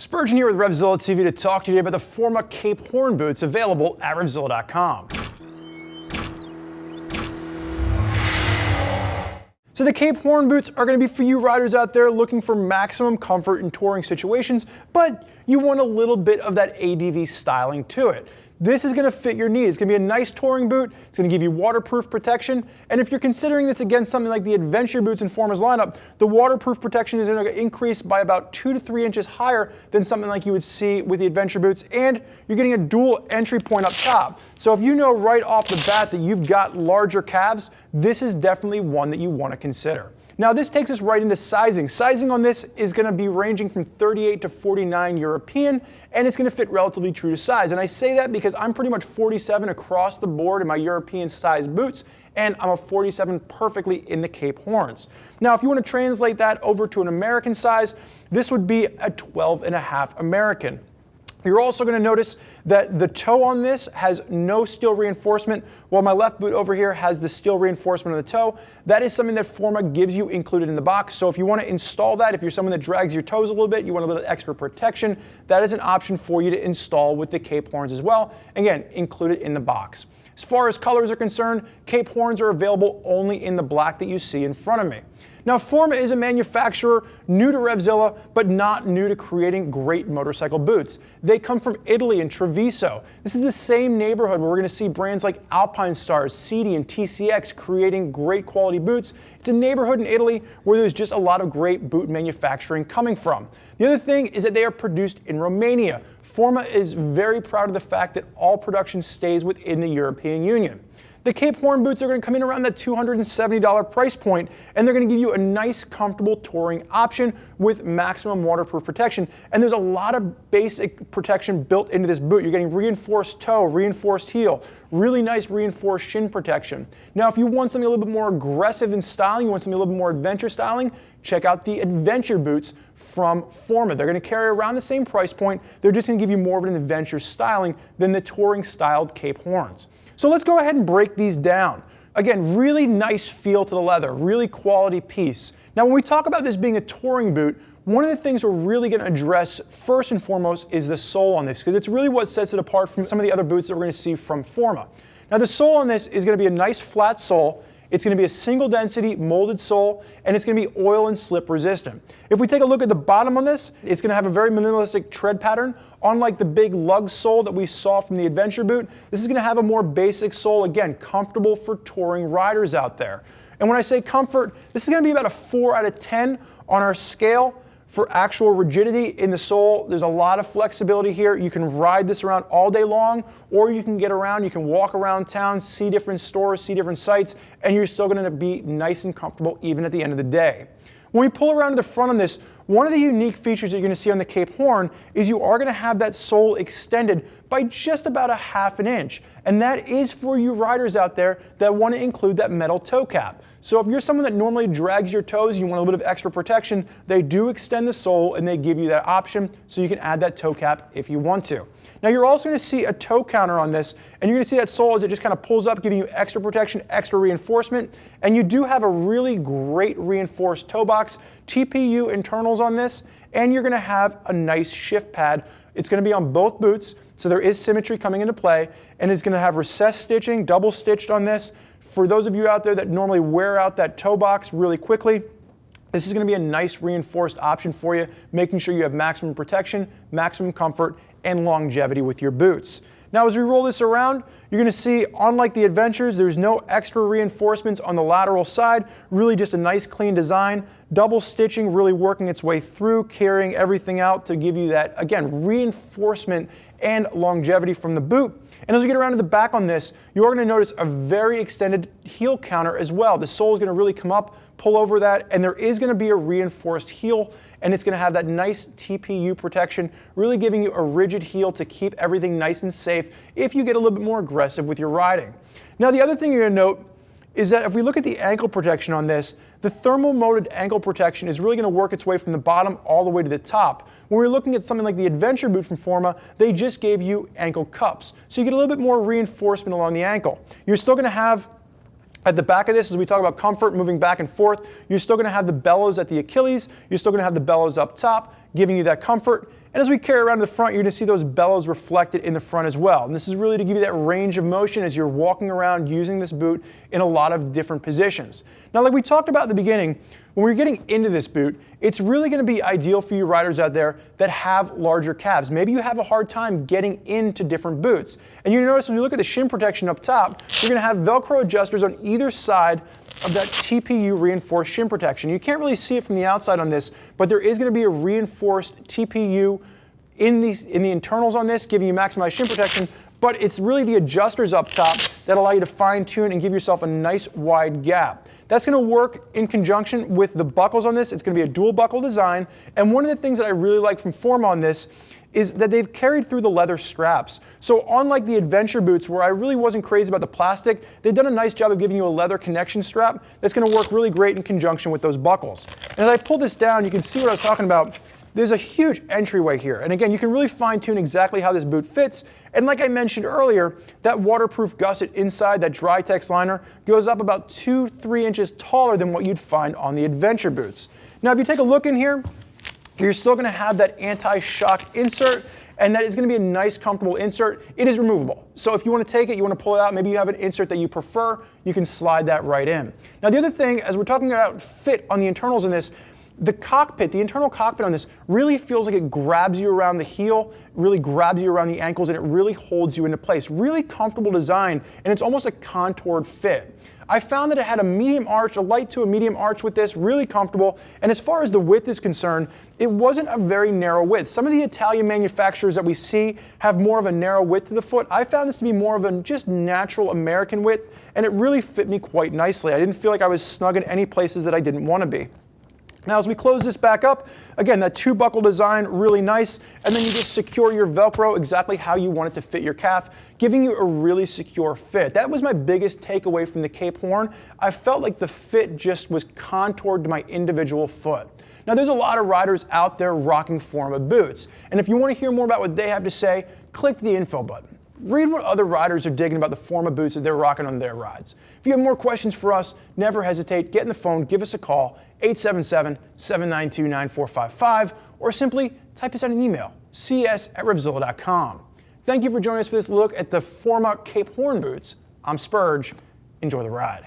Spurgeon here with RevZilla TV to talk to you today about the Forma Cape Horn Boots available at RevZilla.com. So the Cape Horn Boots are going to be for you riders out there looking for maximum comfort in touring situations, but you want a little bit of that ADV styling to it. This is going to fit your needs. It's going to be a nice touring boot. It's going to give you waterproof protection. And if you're considering this against something like the adventure boots in Forma's lineup, the waterproof protection is going to increase by about 2 to 3 inches higher than something like you would see with the adventure boots. And you're getting a dual entry point up top. So if you know right off the bat that you've got larger calves, this is definitely one that you want to consider. Now this takes us right into sizing. Sizing on this is going to be ranging from 38 to 49 European, and it's going to fit relatively true to size. And I say that because I'm pretty much 47 across the board in my European size boots, and I'm a 47 perfectly in the Cape Horns. Now if you want to translate that over to an American size, this would be a 12.5 American. You're also going to notice that the toe on this has no steel reinforcement, while my left boot over here has the steel reinforcement on the toe. That is something that Forma gives you included in the box. So if you want to install that, if you're someone that drags your toes a little bit, you want a little extra protection, that is an option for you to install with the Cape Horns as well. Again, included in the box. As far as colors are concerned, Cape Horns are available only in the black that you see in front of me. Now Forma is a manufacturer new to RevZilla, but not new to creating great motorcycle boots. They come from Italy and Treviso. This is the same neighborhood where we're going to see brands like Alpine Stars, CD, and TCX creating great quality boots. It's a neighborhood in Italy where there's just a lot of great boot manufacturing coming from. The other thing is that they are produced in Romania. Forma is very proud of the fact that all production stays within the European Union. The Cape Horn boots are going to come in around that $270 price point, and they're going to give you a nice, comfortable touring option with maximum waterproof protection. And there's a lot of basic protection built into this boot. You're getting reinforced toe, reinforced heel, really nice reinforced shin protection. Now, if you want something a little bit more aggressive in styling, you want something a little bit more adventure styling, check out the adventure boots from Forma. They're going to carry around the same price point. They're just going to give you more of an adventure styling than the touring styled Cape Horns. So let's go ahead and break these down. Again, really nice feel to the leather, really quality piece. Now when we talk about this being a touring boot, one of the things we're really going to address first and foremost is the sole on this, because it's really what sets it apart from some of the other boots that we're going to see from Forma. Now the sole on this is going to be a nice flat sole. It's going to be a single density molded sole, and it's going to be oil and slip resistant. If we take a look at the bottom on this, it's going to have a very minimalistic tread pattern. Unlike the big lug sole that we saw from the adventure boot, this is going to have a more basic sole, again, comfortable for touring riders out there. And when I say comfort, this is going to be about a 4 out of 10 on our scale. For actual rigidity in the sole, there's a lot of flexibility here. You can ride this around all day long, or you can get around, you can walk around town, see different stores, see different sites, and you're still going to be nice and comfortable even at the end of the day. When we pull around to the front on this, one of the unique features that you're going to see on the Cape Horn is you are going to have that sole extended by just about a ½ an inch. And that is for you riders out there that want to include that metal toe cap. So if you're someone that normally drags your toes, you want a little bit of extra protection, they do extend the sole and they give you that option so you can add that toe cap if you want to. Now you're also going to see a toe counter on this, and you're going to see that sole as it just kind of pulls up, giving you extra protection, extra reinforcement. And you do have a really great reinforced toe box, TPU internals on this, and you're going to have a nice shift pad. It's going to be on both boots, so there is symmetry coming into play, and it's going to have recessed stitching, double stitched on this. For those of you out there that normally wear out that toe box really quickly, this is going to be a nice reinforced option for you, making sure you have maximum protection, maximum comfort, and longevity with your boots. Now as we roll this around, you're going to see, unlike the Adventures, there's no extra reinforcements on the lateral side, really just a nice clean design. Double stitching really working its way through, carrying everything out to give you that, again, reinforcement and longevity from the boot. And as we get around to the back on this, you are going to notice a very extended heel counter as well. The sole is going to really come up, pull over that, and there is going to be a reinforced heel, and it's going to have that nice TPU protection, really giving you a rigid heel to keep everything nice and safe if you get a little bit more aggressive with your riding. Now the other thing you're going to note is that if we look at the ankle protection on this, the thermal molded ankle protection is really going to work its way from the bottom all the way to the top. When we're looking at something like the adventure boot from Forma, they just gave you ankle cups. So you get a little bit more reinforcement along the ankle. You're still going to have at the back of this, as we talk about comfort, moving back and forth, you're still going to have the bellows at the Achilles, you're still going to have the bellows up top, giving you that comfort. And as we carry around to the front, you're going to see those bellows reflected in the front as well. And this is really to give you that range of motion as you're walking around using this boot in a lot of different positions. Now, like we talked about at the beginning, when we're getting into this boot, it's really going to be ideal for you riders out there that have larger calves. Maybe you have a hard time getting into different boots. And you notice when you look at the shin protection up top, you're going to have Velcro adjusters on either side of that TPU reinforced shin protection. You can't really see it from the outside on this, but there is going to be a reinforced TPU in the internals on this, giving you maximized shin protection, but it's really the adjusters up top that allow you to fine tune and give yourself a nice wide gap. That's going to work in conjunction with the buckles on this. It's going to be a dual buckle design, and one of the things that I really like from Forma on this is that they've carried through the leather straps. So unlike the adventure boots where I really wasn't crazy about the plastic, they've done a nice job of giving you a leather connection strap that's going to work really great in conjunction with those buckles. And as I pull this down, you can see what I was talking about. There's a huge entryway here. And again, you can really fine tune exactly how this boot fits. And like I mentioned earlier, that waterproof gusset inside that Drytex liner goes up about 2-3 inches taller than what you'd find on the adventure boots. Now, if you take a look in here, you're still going to have that anti-shock insert, and that is going to be a nice, comfortable insert. It is removable. So if you want to take it, you want to pull it out, maybe you have an insert that you prefer, you can slide that right in. Now, the other thing, as we're talking about fit on the internals in this, the cockpit, the internal cockpit on this really feels like it grabs you around the heel, really grabs you around the ankles, and it really holds you into place. Really comfortable design, and it's almost a contoured fit. I found that it had a medium arch, a light to a medium arch with this, really comfortable. And as far as the width is concerned, it wasn't a very narrow width. Some of the Italian manufacturers that we see have more of a narrow width to the foot. I found this to be more of a just natural American width, and it really fit me quite nicely. I didn't feel like I was snug in any places that I didn't want to be. Now, as we close this back up, again, that two buckle design, really nice, and then you just secure your Velcro exactly how you want it to fit your calf, giving you a really secure fit. That was my biggest takeaway from the Cape Horn. I felt like the fit just was contoured to my individual foot. Now, there's a lot of riders out there rocking Forma boots, and if you want to hear more about what they have to say, click the info button. Read what other riders are digging about the Forma boots that they're rocking on their rides. If you have more questions for us, never hesitate, get in the phone, give us a call, 877-792-9455, or simply type us out an email, cs@RevZilla.com. Thank you for joining us for this look at the Forma Cape Horn Boots. I'm Spurge. Enjoy the ride.